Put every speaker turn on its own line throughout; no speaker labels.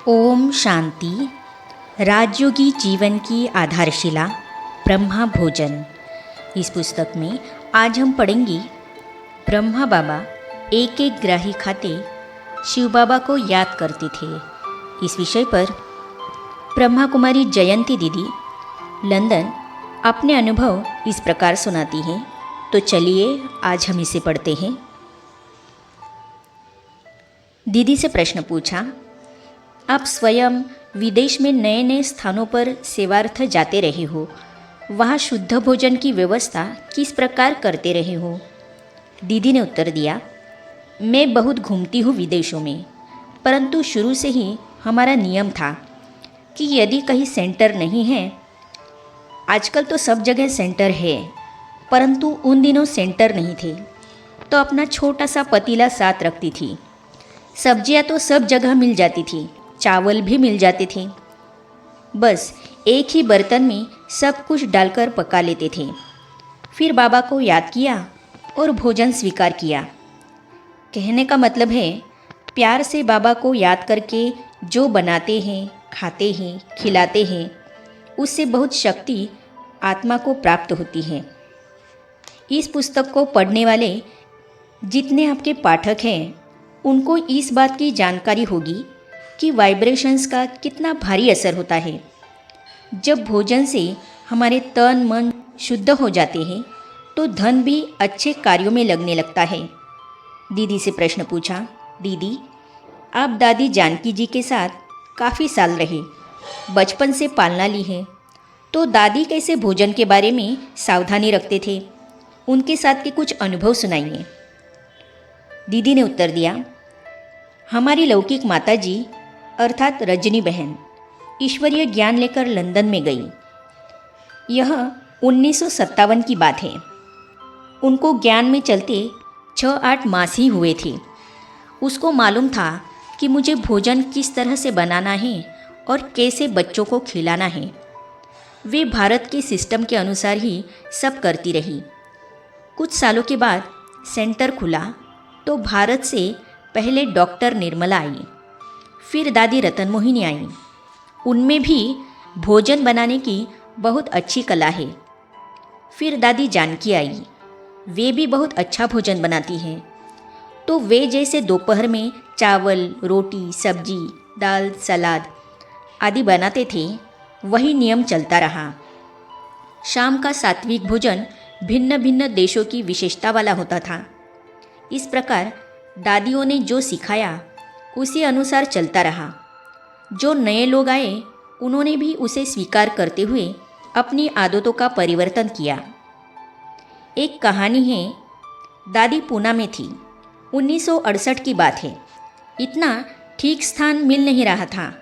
ओम शांति। राजयोगी जीवन की आधारशिला ब्रह्मा भोजन। इस पुस्तक में आज हम पढ़ेंगे ब्रह्मा बाबा एक एक ग्राही खाते शिव बाबा को याद करते थे। इस विषय पर ब्रह्मा कुमारी जयंती दीदी लंदन अपने अनुभव इस प्रकार सुनाती हैं। तो चलिए आज हम इसे पढ़ते हैं। दीदी से प्रश्न पूछा, आप स्वयं विदेश में नए नए स्थानों पर सेवार्थ जाते रहे हो, वहाँ शुद्ध भोजन की व्यवस्था किस प्रकार करते रहे हो? दीदी ने उत्तर दिया, मैं बहुत घूमती हूँ विदेशों में, परंतु शुरू से ही हमारा नियम था कि यदि कहीं सेंटर नहीं है, आजकल तो सब जगह सेंटर है, परंतु उन दिनों सेंटर नहीं थे, तो अपना छोटा सा पतीला साथ रखती थी। सब्जियाँ तो सब जगह मिल जाती थी, चावल भी मिल जाते थे। बस एक ही बर्तन में सब कुछ डालकर पका लेते थे। फिर बाबा को याद किया और भोजन स्वीकार किया। कहने का मतलब है, प्यार से बाबा को याद करके जो बनाते हैं, खाते हैं, खिलाते हैं, उससे बहुत शक्ति आत्मा को प्राप्त होती है। इस पुस्तक को पढ़ने वाले जितने आपके पाठक हैं, उनको इस बात की जानकारी होगी कि वाइब्रेशंस का कितना भारी असर होता है। जब भोजन से हमारे तन मन शुद्ध हो जाते हैं तो धन भी अच्छे कार्यों में लगने लगता है। दीदी से प्रश्न पूछा, दीदी आप दादी जानकी जी के साथ काफ़ी साल रहे, बचपन से पालना ली है, तो दादी कैसे भोजन के बारे में सावधानी रखते थे? उनके साथ के कुछ अनुभव सुनाइए। दीदी ने उत्तर दिया, हमारी लौकिक माता जी अर्थात रजनी बहन ईश्वरीय ज्ञान लेकर लंदन में गई। यह 1957 की बात है। उनको ज्ञान में चलते 6-8 मास ही हुए थे। उसको मालूम था कि मुझे भोजन किस तरह से बनाना है और कैसे बच्चों को खिलाना है। वे भारत के सिस्टम के अनुसार ही सब करती रही। कुछ सालों के बाद सेंटर खुला तो भारत से पहले डॉक्टर निर्मला आई, फिर दादी रतन मोहिनी आई। उनमें भी भोजन बनाने की बहुत अच्छी कला है। फिर दादी जानकी आई, वे भी बहुत अच्छा भोजन बनाती हैं। तो वे जैसे दोपहर में चावल, रोटी, सब्जी, दाल, सलाद आदि बनाते थे, वही नियम चलता रहा। शाम का सात्विक भोजन भिन्न भिन्न देशों की विशेषता वाला होता था। इस प्रकार दादियों ने जो सिखाया उसी अनुसार चलता रहा। जो नए लोग आए उन्होंने भी उसे स्वीकार करते हुए अपनी आदतों का परिवर्तन किया। एक कहानी है, दादी पूना में थी। 1968 की बात है। इतना ठीक स्थान मिल नहीं रहा था।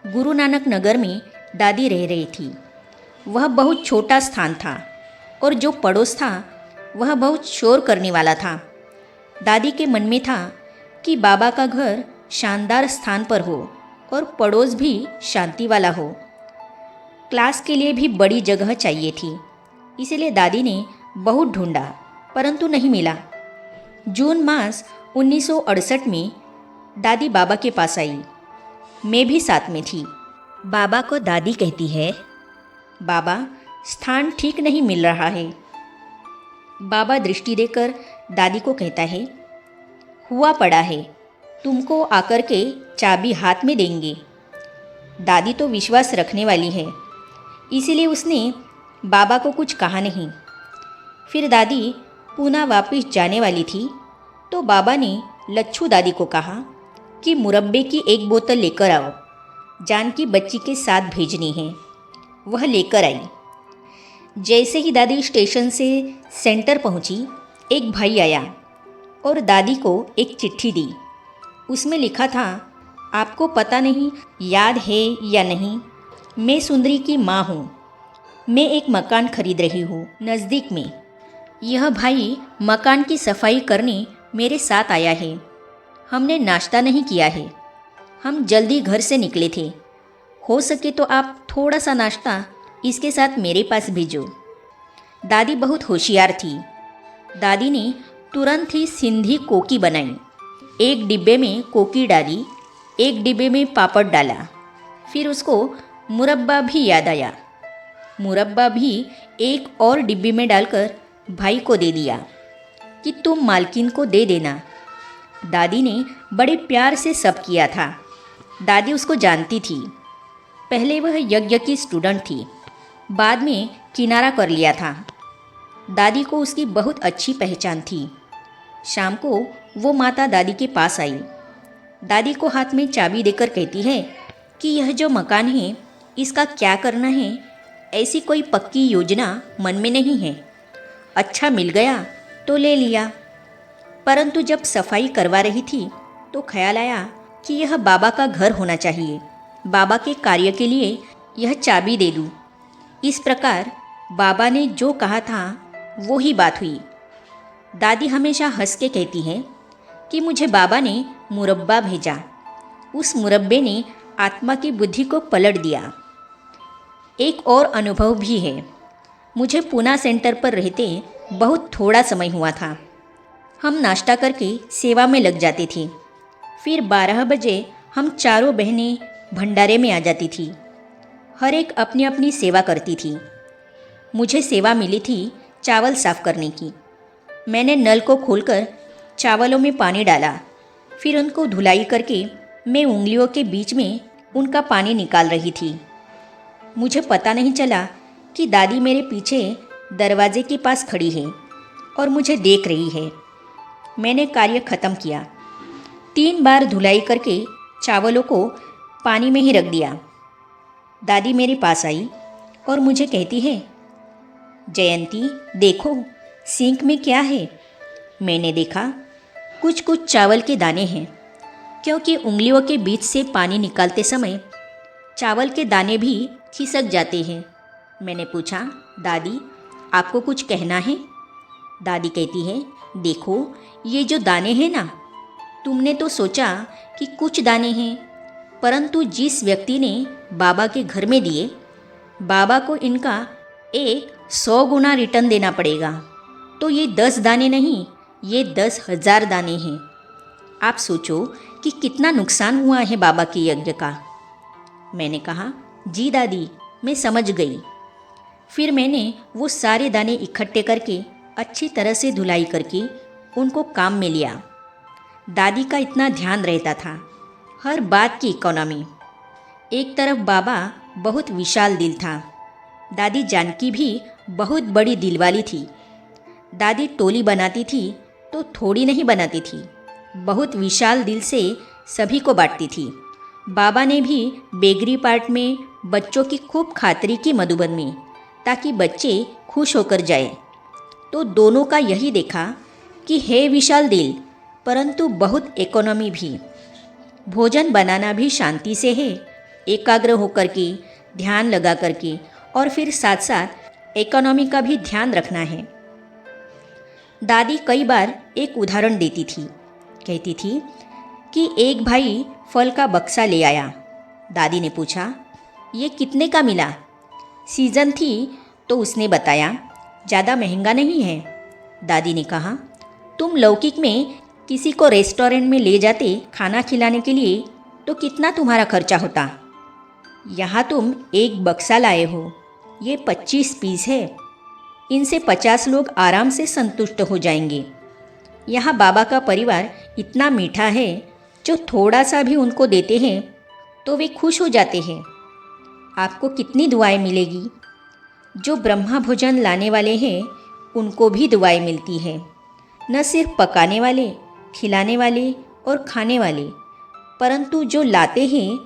गुरु नानक नगर में दादी रह रही थी। वह बहुत छोटा स्थान था और जो पड़ोस था वह बहुत शोर करने वाला था। दादी के मन में था कि बाबा का घर शानदार स्थान पर हो और पड़ोस भी शांति वाला हो। क्लास के लिए भी बड़ी जगह चाहिए थी, इसलिए दादी ने बहुत ढूंढा परंतु नहीं मिला। जून मास 1968 में दादी बाबा के पास आई। मैं भी साथ में थी। बाबा को दादी कहती है, बाबा स्थान ठीक नहीं मिल रहा है। बाबा दृष्टि देकर दादी को कहता है, हुआ पड़ा है, तुमको आकर के चाबी हाथ में देंगे। दादी तो विश्वास रखने वाली है, इसीलिए उसने बाबा को कुछ कहा नहीं। फिर दादी पूना वापस जाने वाली थी तो बाबा ने लच्छू दादी को कहा कि मुरब्बे की एक बोतल लेकर आओ, जानकी बच्ची के साथ भेजनी है। वह लेकर आई। जैसे ही दादी स्टेशन से सेंटर पहुंची, एक भाई आया और दादी को एक चिट्ठी दी। उसमें लिखा था, आपको पता नहीं याद है या नहीं, मैं सुंदरी की माँ हूँ। मैं एक मकान खरीद रही हूँ नज़दीक में। यह भाई मकान की सफाई करने मेरे साथ आया है। हमने नाश्ता नहीं किया है। हम जल्दी घर से निकले थे। हो सके तो आप थोड़ा सा नाश्ता इसके साथ मेरे पास भेजो। दादी बहुत होशियार थी। दादी ने तुरंत ही सिंधी कोकी बनाई। एक डिब्बे में कोकी डाली, एक डिब्बे में पापड़ डाला। फिर उसको मुरब्बा भी याद आया। मुरब्बा भी एक और डिब्बे में डालकर भाई को दे दिया कि तुम मालकिन को दे देना। दादी ने बड़े प्यार से सब किया था। दादी उसको जानती थी। पहले वह यज्ञ की स्टूडेंट थी, बाद में किनारा कर लिया था। दादी को उसकी बहुत अच्छी पहचान थी। शाम को वो माता दादी के पास आई। दादी को हाथ में चाबी देकर कहती है कि यह जो मकान है इसका क्या करना है, ऐसी कोई पक्की योजना मन में नहीं है। अच्छा मिल गया तो ले लिया। परंतु जब सफाई करवा रही थी तो ख्याल आया कि यह बाबा का घर होना चाहिए। बाबा के कार्य के लिए यह चाबी दे दूँ। इस प्रकार बाबा ने जो कहा था वो ही बात हुई। दादी हमेशा हंस के कहती है कि मुझे बाबा ने मुरब्बा भेजा। उस मुरब्बे ने आत्मा की बुद्धि को पलट दिया। एक और अनुभव भी है। मुझे पूना सेंटर पर रहते बहुत थोड़ा समय हुआ था। हम नाश्ता करके सेवा में लग जाते थे। फिर 12 बजे हम चारों बहनें भंडारे में आ जाती थी। हर एक अपनी अपनी सेवा करती थी। मुझे सेवा मिली थी चावल साफ करने की। मैंने नल को खोलकर चावलों में पानी डाला। फिर उनको धुलाई करके मैं उंगलियों के बीच में उनका पानी निकाल रही थी। मुझे पता नहीं चला कि दादी मेरे पीछे दरवाजे के पास खड़ी है और मुझे देख रही है। मैंने कार्य खत्म किया। 3 बार धुलाई करके चावलों को पानी में ही रख दिया। दादी मेरे पास आई और मुझे कहती है, जयंती देखो सिंक में क्या है। मैंने देखा कुछ कुछ चावल के दाने हैं, क्योंकि उंगलियों के बीच से पानी निकालते समय चावल के दाने भी खिसक जाते हैं। मैंने पूछा, दादी आपको कुछ कहना है? दादी कहती है, देखो ये जो दाने हैं ना, तुमने तो सोचा कि कुछ दाने हैं, परंतु जिस व्यक्ति ने बाबा के घर में दिए, बाबा को इनका 100 गुना रिटर्न देना पड़ेगा। तो ये 10 दाने नहीं, ये 10,000 दाने हैं। आप सोचो कि कितना नुकसान हुआ है बाबा के यज्ञ का। मैंने कहा, जी दादी मैं समझ गई। फिर मैंने वो सारे दाने इकट्ठे करके अच्छी तरह से धुलाई करके उनको काम में लिया। दादी का इतना ध्यान रहता था, हर बात की इकोनॉमी। एक तरफ बाबा बहुत विशाल दिल था। दादी जानकी भी बहुत बड़ी दिलवाली थी। दादी टोली बनाती थी तो थोड़ी नहीं बनाती थी, बहुत विशाल दिल से सभी को बांटती थी। बाबा ने भी बेगरी पार्ट में बच्चों की खूब खातरी की मधुबन में, ताकि बच्चे खुश होकर जाए। तो दोनों का यही देखा कि है विशाल दिल, परंतु बहुत इकोनॉमी भी। भोजन बनाना भी शांति से है, एकाग्र होकर के, ध्यान लगा करके, और फिर साथ साथ इकोनॉमी का भी ध्यान रखना है। दादी कई बार एक उदाहरण देती थी। कहती थी कि एक भाई फल का बक्सा ले आया। दादी ने पूछा, ये कितने का मिला? सीज़न थी तो उसने बताया, ज़्यादा महंगा नहीं है। दादी ने कहा, तुम लौकिक में किसी को रेस्टोरेंट में ले जाते खाना खिलाने के लिए तो कितना तुम्हारा खर्चा होता। यहाँ तुम एक बक्सा लाए हो, ये 25 पीस है। इनसे 50 लोग आराम से संतुष्ट हो जाएंगे। यहाँ बाबा का परिवार इतना मीठा है, जो थोड़ा सा भी उनको देते हैं तो वे खुश हो जाते हैं। आपको कितनी दुआएं मिलेगी। जो ब्रह्मा भोजन लाने वाले हैं उनको भी दुआएं मिलती हैं, न सिर्फ पकाने वाले, खिलाने वाले और खाने वाले, परंतु जो लाते हैं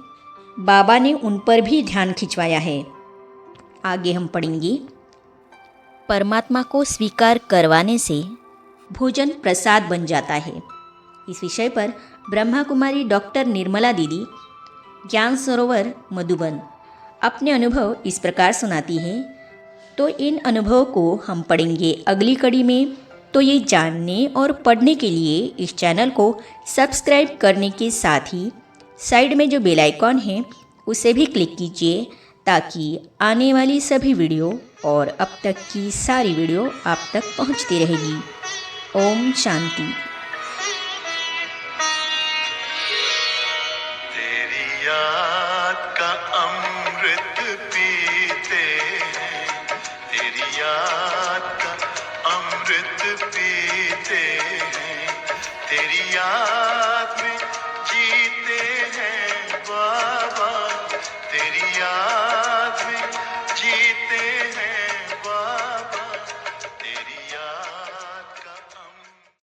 बाबा ने उन पर भी ध्यान खिंचवाया है। आगे हम पढ़ेंगे, परमात्मा को स्वीकार करवाने से भोजन प्रसाद बन जाता है। इस विषय पर ब्रह्मा कुमारी डॉक्टर निर्मला दीदी ज्ञान सरोवर मधुबन अपने अनुभव इस प्रकार सुनाती हैं। तो इन अनुभवों को हम पढ़ेंगे अगली कड़ी में। तो ये जानने और पढ़ने के लिए इस चैनल को सब्सक्राइब करने के साथ ही साइड में जो बेल आइकॉन है उसे भी क्लिक कीजिए, ताकि आने वाली सभी वीडियो और अब तक की सारी वीडियो आप तक पहुंचती रहेगी। ओम शांति।
याद का अमृत पीते हैं, तेरी याद का अमृत पीते हैं, तेरी याद में जीते हैं बाबा, तेरी याद